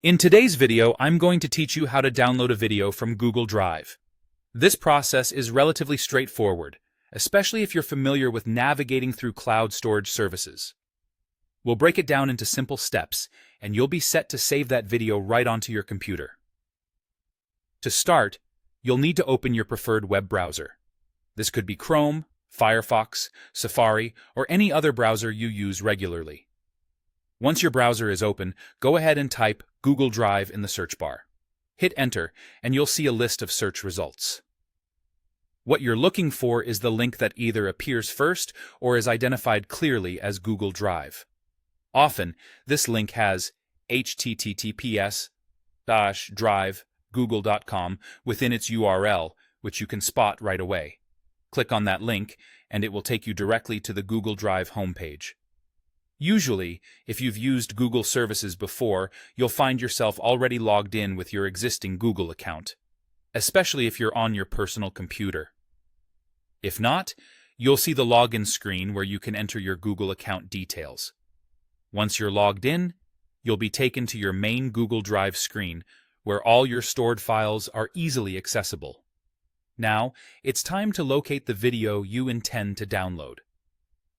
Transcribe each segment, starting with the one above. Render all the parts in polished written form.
In today's video, I'm going to teach you how to download a video from Google Drive. This process is relatively straightforward, especially if you're familiar with navigating through cloud storage services. We'll break it down into simple steps, and you'll be set to save that video right onto your computer. To start, you'll need to open your preferred web browser. This could be Chrome, Firefox, Safari, or any other browser you use regularly. Once your browser is open, go ahead and type Google Drive in the search bar. Hit Enter, and you'll see a list of search results. What you're looking for is the link that either appears first or is identified clearly as Google Drive. Often, this link has https://drive.google.com within its URL, which you can spot right away. Click on that link, and it will take you directly to the Google Drive homepage. Usually, if you've used Google services before, you'll find yourself already logged in with your existing Google account, especially if you're on your personal computer. If not, you'll see the login screen where you can enter your Google account details. Once you're logged in, you'll be taken to your main Google Drive screen, where all your stored files are easily accessible. Now, it's time to locate the video you intend to download.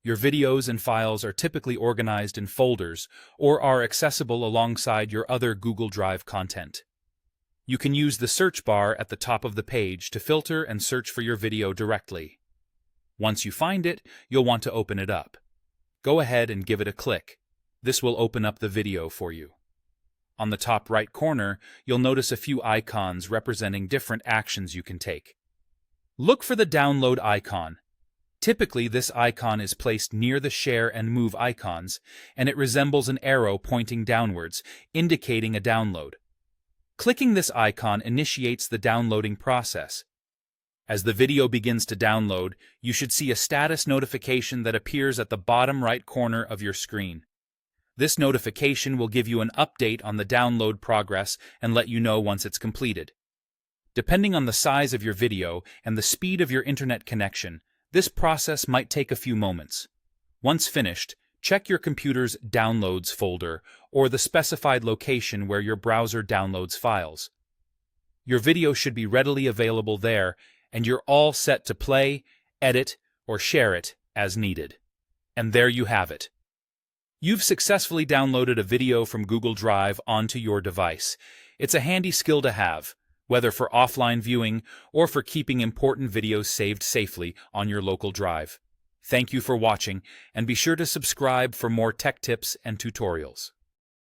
Your videos and files are typically organized in folders or are accessible alongside your other Google Drive content. You can use the search bar at the top of the page to filter and search for your video directly. Once you find it, you'll want to open it up. Go ahead and give it a click. This will open up the video for you. On the top right corner, you'll notice a few icons representing different actions you can take. Look for the download icon. Typically, this icon is placed near the share and move icons, and it resembles an arrow pointing downwards, indicating a download. Clicking this icon initiates the downloading process. As the video begins to download, you should see a status notification that appears at the bottom right corner of your screen. This notification will give you an update on the download progress and let you know once it's completed. Depending on the size of your video and the speed of your internet connection, this process might take a few moments. Once finished, check your computer's Downloads folder or the specified location where your browser downloads files. Your video should be readily available there, and you're all set to play, edit, or share it as needed. And there you have it. You've successfully downloaded a video from Google Drive onto your device. It's a handy skill to have, whether for offline viewing or for keeping important videos saved safely on your local drive. Thank you for watching, and be sure to subscribe for more tech tips and tutorials.